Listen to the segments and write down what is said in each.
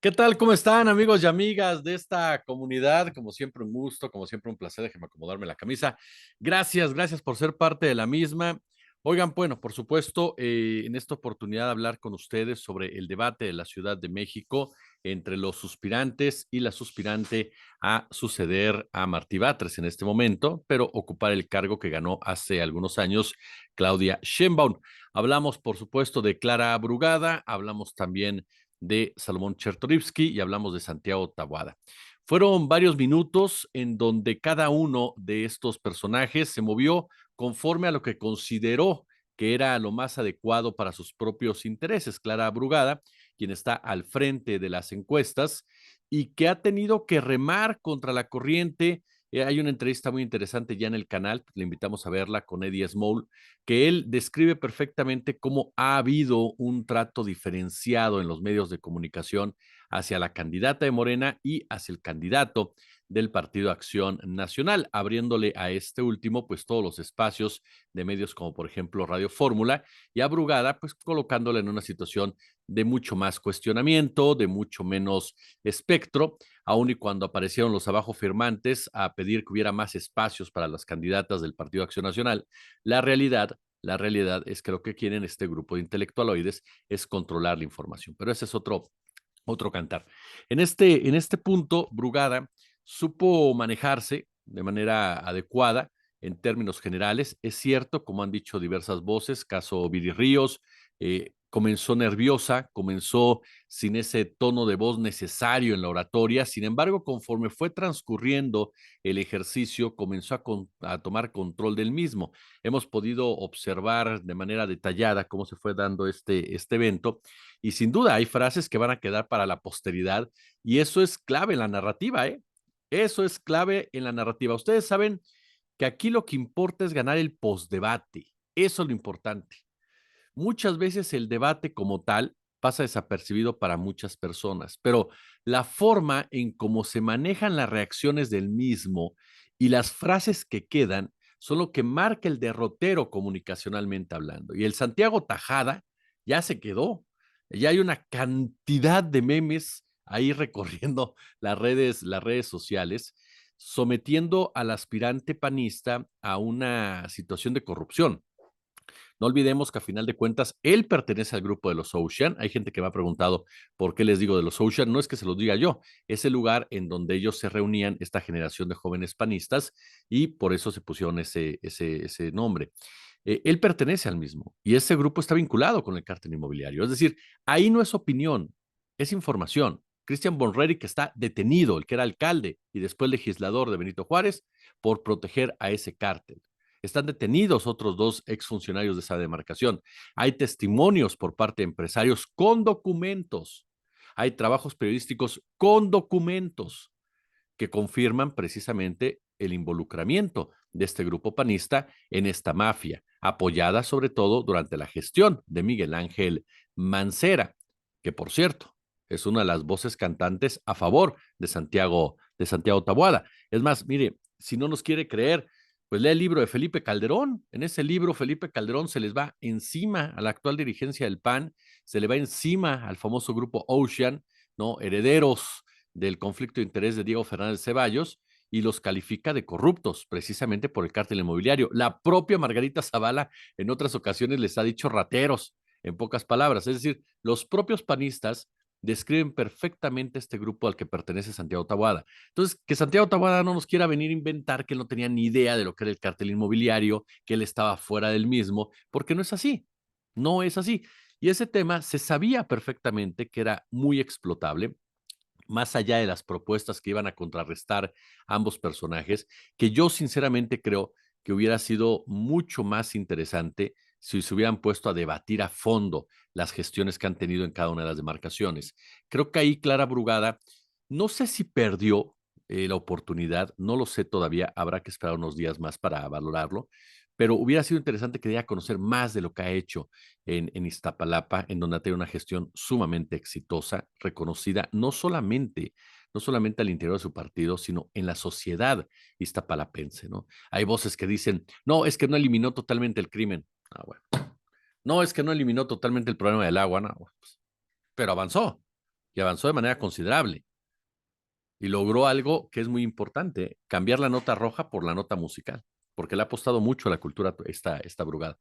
¿Qué tal? ¿Cómo están, amigos y amigas de esta comunidad? Como siempre, un gusto, como siempre, un placer. Déjenme acomodarme la camisa. Gracias por ser parte de la misma. Oigan, bueno, por supuesto, en esta oportunidad hablar con ustedes sobre el debate de la Ciudad de México entre los suspirantes y la suspirante a suceder a Martí Batres en este momento, pero ocupar el cargo que ganó hace algunos años Claudia Sheinbaum. Hablamos, por supuesto, de Clara Brugada, hablamos también de Salomón Chertorivsky y hablamos de Santiago Taboada. Fueron varios minutos en donde cada uno de estos personajes se movió conforme a lo que consideró que era lo más adecuado para sus propios intereses. Clara Brugada, quien está al frente de las encuestas y que ha tenido que remar contra la corriente. Hay una entrevista muy interesante ya en el canal, le invitamos a verla con Eddie Small, que él describe perfectamente cómo ha habido un trato diferenciado en los medios de comunicación hacia la candidata de Morena y hacia el candidato del Partido Acción Nacional, abriéndole a este último pues todos los espacios de medios como por ejemplo Radio Fórmula y a Brugada pues colocándola en una situación de mucho más cuestionamiento, de mucho menos espectro, aun y cuando aparecieron los abajo firmantes a pedir que hubiera más espacios para las candidatas del Partido Acción Nacional. La realidad, la realidad es que lo que quieren este grupo de intelectualoides es controlar la información, pero ese es otro cantar. En este punto, Brugada supo manejarse de manera adecuada en términos generales. Es cierto, como han dicho diversas voces, caso Viri Ríos, comenzó nerviosa, comenzó sin ese tono de voz necesario en la oratoria. Sin embargo, conforme fue transcurriendo el ejercicio, comenzó a tomar control del mismo. Hemos podido observar de manera detallada cómo se fue dando este evento y sin duda hay frases que van a quedar para la posteridad y eso es clave en la narrativa, ¿eh? Eso es clave en la narrativa. Ustedes saben que aquí lo que importa es ganar el postdebate. Eso es lo importante. Muchas veces el debate como tal pasa desapercibido para muchas personas, pero la forma en cómo se manejan las reacciones del mismo y las frases que quedan son lo que marca el derrotero comunicacionalmente hablando. Y el Santiago Tajada ya se quedó. Ya hay una cantidad de memes ahí recorriendo las redes sociales, sometiendo al aspirante panista a una situación de corrupción. No olvidemos que a final de cuentas él pertenece al grupo de los Ocean. Hay gente que me ha preguntado por qué les digo de los Ocean. No es que se los diga yo, es el lugar en donde ellos se reunían, esta generación de jóvenes panistas, y por eso se pusieron ese nombre. Él pertenece al mismo y ese grupo está vinculado con el cártel inmobiliario. Es decir, ahí no es opinión, es información. Cristian Bonreri, que está detenido, el que era alcalde y después legislador de Benito Juárez, por proteger a ese cártel. Están detenidos otros dos exfuncionarios de esa demarcación. Hay testimonios por parte de empresarios con documentos. Hay trabajos periodísticos con documentos que confirman precisamente el involucramiento de este grupo panista en esta mafia, apoyada sobre todo durante la gestión de Miguel Ángel Mancera, que por cierto es una de las voces cantantes a favor de Santiago Taboada. Es más, mire, si no nos quiere creer, pues lea el libro de Felipe Calderón. En ese libro, Felipe Calderón se les va encima a la actual dirigencia del PAN, se le va encima al famoso grupo Ocean, ¿no? Herederos del conflicto de interés de Diego Fernández Ceballos y los califica de corruptos precisamente por el cártel inmobiliario. La propia Margarita Zavala en otras ocasiones les ha dicho rateros, en pocas palabras. Es decir, los propios panistas describen perfectamente este grupo al que pertenece Santiago Taboada. Entonces, que Santiago Taboada no nos quiera venir a inventar que él no tenía ni idea de lo que era el cártel inmobiliario, que él estaba fuera del mismo, porque no es así. No es así. Y ese tema se sabía perfectamente que era muy explotable, más allá de las propuestas que iban a contrarrestar ambos personajes, que yo sinceramente creo que hubiera sido mucho más interesante si se hubieran puesto a debatir a fondo las gestiones que han tenido en cada una de las demarcaciones. Creo que ahí Clara Brugada, no sé si perdió la oportunidad, no lo sé todavía, habrá que esperar unos días más para valorarlo, pero hubiera sido interesante que diera a conocer más de lo que ha hecho en Iztapalapa, en donde ha tenido una gestión sumamente exitosa, reconocida no solamente al interior de su partido, sino en la sociedad iztapalapense, ¿no? Hay voces que dicen, no, es que no eliminó totalmente el crimen. Ah, bueno. No, es que no eliminó totalmente el problema del agua, no, bueno, pues, pero avanzó. y avanzó de manera considerable y logró algo que es muy importante, cambiar la nota roja por la nota musical, porque le ha apostado mucho a la cultura esta Brugada.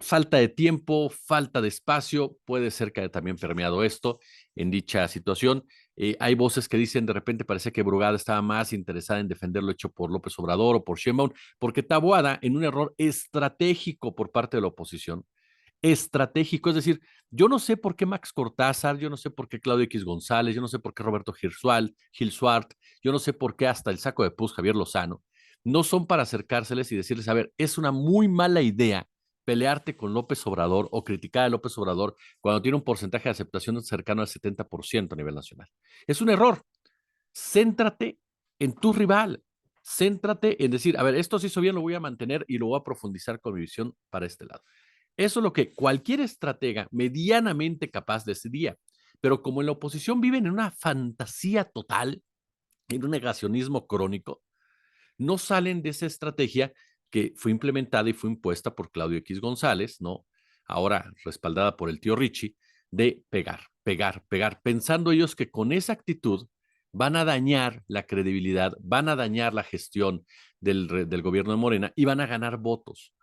Falta de tiempo, falta de espacio, puede ser que haya también permeado esto en dicha situación. Hay voces que dicen, de repente parece que Brugada estaba más interesada en defender lo hecho por López Obrador o por Sheinbaum, porque Taboada, en un error estratégico por parte de la oposición, estratégico, es decir, yo no sé por qué Max Cortázar, yo no sé por qué Claudio X González, yo no sé por qué Roberto Gilsuart, yo no sé por qué hasta el saco de pus Javier Lozano, no son para acercárseles y decirles, a ver, es una muy mala idea pelearte con López Obrador o criticar a López Obrador cuando tiene un porcentaje de aceptación cercano al 70% a nivel nacional. Es un error. Céntrate en tu rival. Céntrate en decir, a ver, esto se hizo bien, lo voy a mantener y lo voy a profundizar con mi visión para este lado. Eso es lo que cualquier estratega medianamente capaz decidía. Pero como en la oposición viven en una fantasía total, en un negacionismo crónico, no salen de esa estrategia que fue implementada y fue impuesta por Claudio X González, ¿no? Ahora respaldada por el tío Richie, de pegar, pegar, pegar, pensando ellos que con esa actitud van a dañar la credibilidad, van a dañar la gestión del gobierno de Morena y van a ganar votos.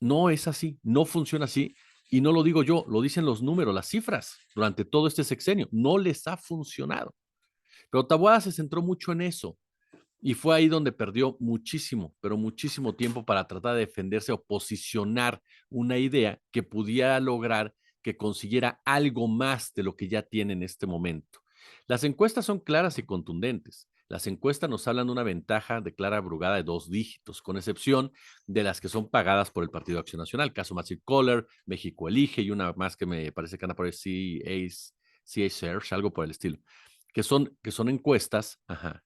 No es así, no funciona así. Y no lo digo yo, lo dicen los números, las cifras durante todo este sexenio. No les ha funcionado. Pero Taboada se centró mucho en eso. Y fue ahí donde perdió muchísimo, pero muchísimo tiempo para tratar de defenderse o posicionar una idea que pudiera lograr que consiguiera algo más de lo que ya tiene en este momento. Las encuestas son claras y contundentes. Las encuestas nos hablan de una ventaja de Clara Brugada de 2 dígitos, con excepción de las que son pagadas por el Partido Acción Nacional, caso Massive Caller, México Elige y una más que me parece que anda por ahí, CA Search, algo por el estilo, que son encuestas, ajá,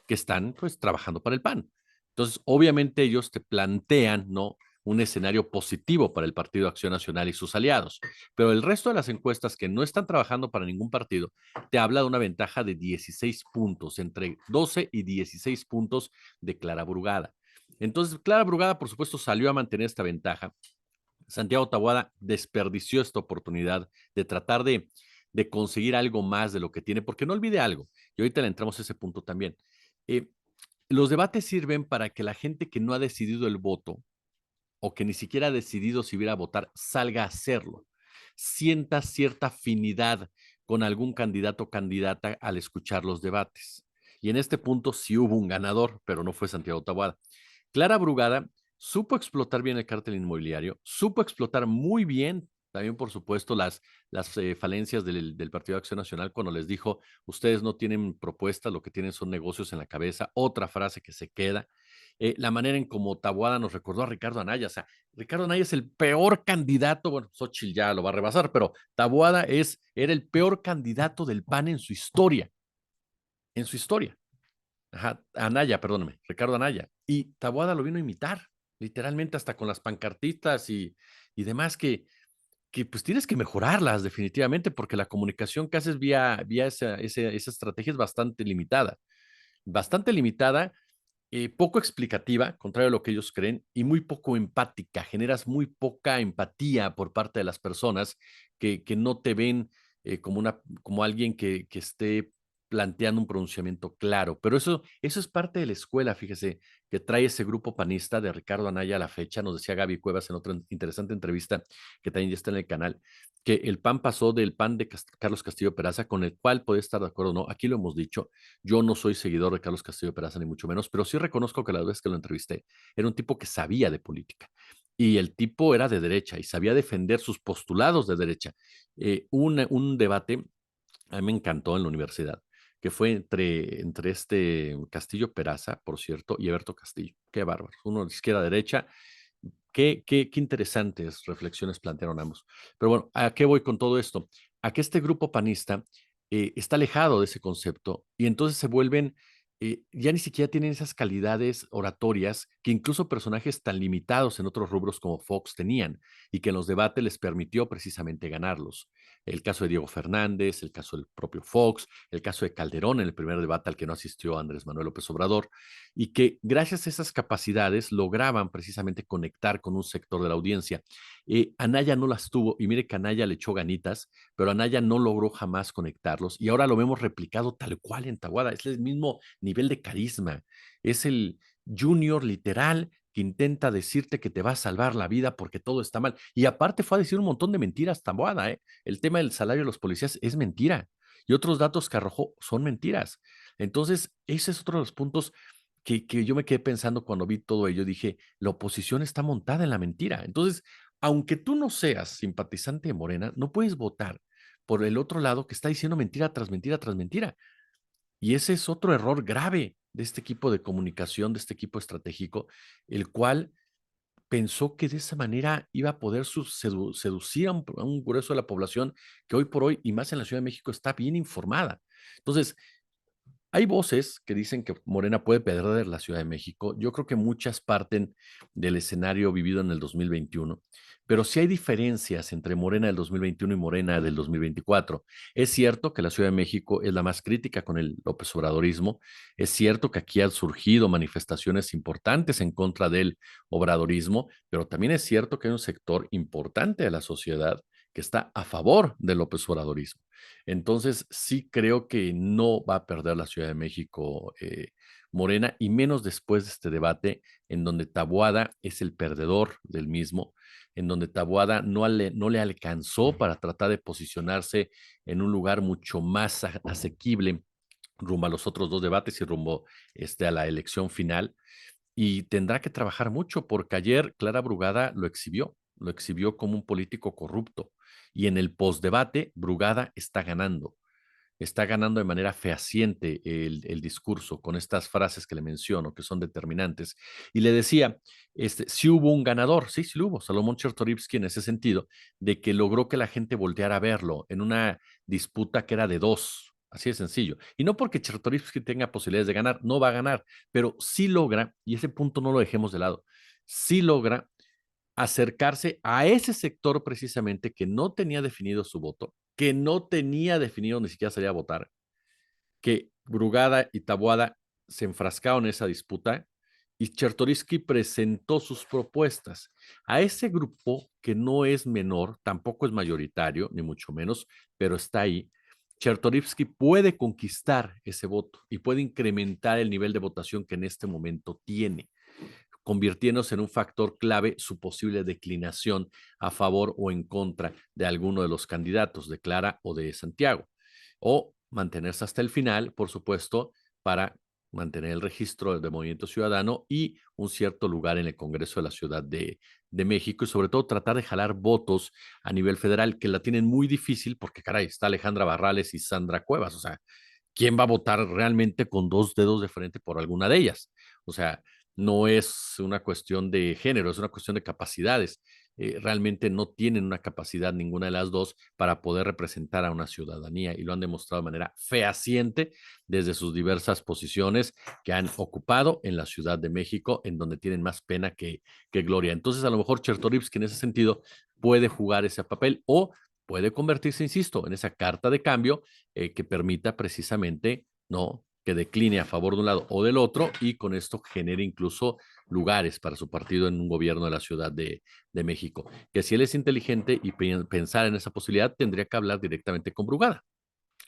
que están pues trabajando para el PAN. Entonces, obviamente ellos te plantean, ¿no? Un escenario positivo para el Partido Acción Nacional y sus aliados. Pero el resto de las encuestas que no están trabajando para ningún partido te habla de una ventaja de 16 puntos, entre 12 y 16 puntos de Clara Brugada. Entonces, Clara Brugada, por supuesto, salió a mantener esta ventaja. Santiago Taboada desperdició esta oportunidad de tratar de conseguir algo más de lo que tiene, porque no olvide algo, y ahorita le entramos a ese punto también. Eh, los debates sirven para que la gente que no ha decidido el voto o que ni siquiera ha decidido si viera a votar salga a hacerlo, sienta cierta afinidad con algún candidato o candidata al escuchar los debates. Y en este punto sí hubo un ganador, pero no fue Santiago Taboada. Clara Brugada supo explotar bien el cártel inmobiliario, supo explotar muy bien también, por supuesto, las falencias del Partido de Acción Nacional cuando les dijo, ustedes no tienen propuestas, lo que tienen son negocios en la cabeza, otra frase que se queda. La manera en como Taboada nos recordó a Ricardo Anaya, o sea, Ricardo Anaya es el peor candidato, bueno, Xochitl ya lo va a rebasar, pero Taboada era el peor candidato del PAN en su historia. Ajá, Anaya, perdóname, Ricardo Anaya. Y Taboada lo vino a imitar, literalmente hasta con las pancartistas y demás que pues tienes que mejorarlas definitivamente porque la comunicación que haces vía esa estrategia es bastante limitada, poco explicativa, contrario a lo que ellos creen, y muy poco empática. Generas muy poca empatía por parte de las personas que no te ven como alguien que esté planteando un pronunciamiento claro. Pero eso es parte de la escuela, fíjese, que trae ese grupo panista de Ricardo Anaya a la fecha. Nos decía Gaby Cuevas en otra interesante entrevista que también ya está en el canal, que el PAN pasó del PAN de Carlos Castillo Peraza, con el cual puede estar de acuerdo o no. Aquí lo hemos dicho, yo no soy seguidor de Carlos Castillo Peraza, ni mucho menos, pero sí reconozco que la vez que lo entrevisté, era un tipo que sabía de política. Y el tipo era de derecha y sabía defender sus postulados de derecha. Un debate, a mí me encantó en la universidad, que fue entre este Castillo Peraza, por cierto, y Eberto Castillo. Qué bárbaro. Uno de izquierda a derecha. Qué interesantes reflexiones plantearon ambos. Pero bueno, ¿a qué voy con todo esto? A que este grupo panista está alejado de ese concepto y entonces se vuelven, ya ni siquiera tienen esas calidades oratorias que incluso personajes tan limitados en otros rubros como Fox tenían y que en los debates les permitió precisamente ganarlos. el caso de Diego Fernández, el caso del propio Fox, el caso de Calderón en el primer debate al que no asistió Andrés Manuel López Obrador, y que gracias a esas capacidades lograban precisamente conectar con un sector de la audiencia. Anaya no las tuvo, y mire que Anaya le echó ganitas, pero Anaya no logró jamás conectarlos, y ahora lo vemos replicado tal cual en Taboada. Es el mismo nivel de carisma, es el junior literal que intenta decirte que te va a salvar la vida porque todo está mal. Y aparte fue a decir un montón de mentiras, Taboada, ¿eh? El tema del salario de los policías es mentira. Y otros datos que arrojó son mentiras. Entonces, ese es otro de los puntos que yo me quedé pensando cuando vi todo ello. Dije, la oposición está montada en la mentira. Entonces, aunque tú no seas simpatizante de Morena, no puedes votar por el otro lado que está diciendo mentira tras mentira tras mentira. Y ese es otro error grave de este equipo de comunicación, de este equipo estratégico, el cual pensó que de esa manera iba a poder seducir a un grueso de la población que hoy por hoy, y más en la Ciudad de México, está bien informada. Entonces, hay voces que dicen que Morena puede perder la Ciudad de México. Yo creo que muchas parten del escenario vivido en el 2021, pero sí hay diferencias entre Morena del 2021 y Morena del 2024. Es cierto que la Ciudad de México es la más crítica con el López Obradorismo. Es cierto que aquí han surgido manifestaciones importantes en contra del obradorismo, pero también es cierto que hay un sector importante de la sociedad que está a favor del López Obradorismo. Entonces, sí creo que no va a perder la Ciudad de México Morena, y menos después de este debate en donde Taboada es el perdedor del mismo, en donde Taboada no le alcanzó para tratar de posicionarse en un lugar mucho más asequible rumbo a los otros dos debates y rumbo a la elección final. Y tendrá que trabajar mucho porque ayer Clara Brugada lo exhibió como un político corrupto. Y en el postdebate, Brugada está ganando de manera fehaciente el discurso con estas frases que le menciono, que son determinantes. Y le decía, sí hubo un ganador, sí lo hubo, Salomón Chertorivsky en ese sentido, de que logró que la gente volteara a verlo en una disputa que era de dos. Así de sencillo. Y no porque Chertorivsky tenga posibilidades de ganar, no va a ganar, pero sí logra, y ese punto no lo dejemos de lado, sí logra acercarse a ese sector precisamente que no tenía definido su voto, que no tenía definido ni siquiera salir a votar, que Brugada y Taboada se enfrascaron en esa disputa y Chertorivsky presentó sus propuestas. A ese grupo, que no es menor, tampoco es mayoritario, ni mucho menos, pero está ahí, Chertorivsky puede conquistar ese voto y puede incrementar el nivel de votación que en este momento tiene, convirtiéndose en un factor clave su posible declinación a favor o en contra de alguno de los candidatos, de Clara o de Santiago, o mantenerse hasta el final, por supuesto, para mantener el registro de Movimiento Ciudadano y un cierto lugar en el Congreso de la Ciudad de México, y sobre todo tratar de jalar votos a nivel federal, que la tienen muy difícil porque, caray, está Alejandra Barrales y Sandra Cuevas. O sea, ¿quién va a votar realmente con dos dedos de frente por alguna de ellas? O sea, no es una cuestión de género, es una cuestión de capacidades. Realmente no tienen una capacidad ninguna de las dos para poder representar a una ciudadanía, y lo han demostrado de manera fehaciente desde sus diversas posiciones que han ocupado en la Ciudad de México, en donde tienen más pena que gloria. Entonces, a lo mejor Chertorivsky en ese sentido puede jugar ese papel, o puede convertirse, insisto, en esa carta de cambio que permita precisamente, ¿no?, que decline a favor de un lado o del otro, y con esto genere incluso lugares para su partido en un gobierno de la Ciudad de México. Que si él es inteligente y pensar en esa posibilidad, tendría que hablar directamente con Brugada.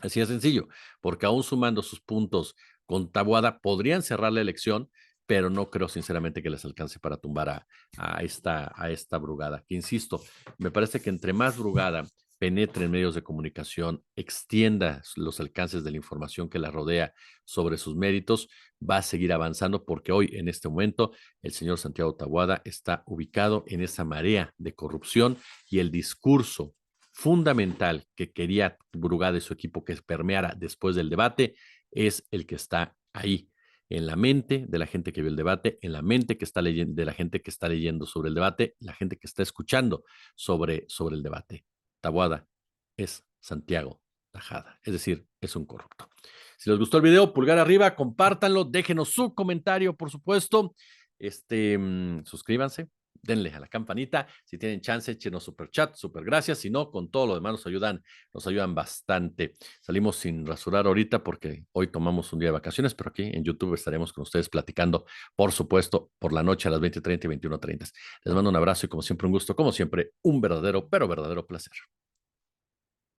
Así de sencillo, porque aún sumando sus puntos con Taboada, podrían cerrar la elección, pero no creo sinceramente que les alcance para tumbar a esta Brugada. Que insisto, me parece que entre más Brugada penetre en medios de comunicación, extienda los alcances de la información que la rodea sobre sus méritos, va a seguir avanzando, porque hoy, en este momento, el señor Santiago Taboada está ubicado en esa marea de corrupción, y el discurso fundamental que quería Brugada y su equipo que permeara después del debate es el que está ahí, en la mente de la gente que vio el debate, en la mente que está leyendo, de la gente que está leyendo sobre el debate, la gente que está escuchando sobre el debate. Taboada es Santiago Tajada, es decir, es un corrupto. Si les gustó el video, pulgar arriba, compártanlo, déjenos su comentario, por supuesto. Suscríbanse, denle a la campanita. Si tienen chance, échenos super chat, super gracias. Si no, con todo lo demás nos ayudan bastante. Salimos sin rasurar ahorita porque hoy tomamos un día de vacaciones, pero aquí en YouTube estaremos con ustedes platicando, por supuesto, por la noche a las 20:30 y 21:30. Les mando un abrazo y como siempre un gusto, como siempre, un verdadero, pero verdadero placer.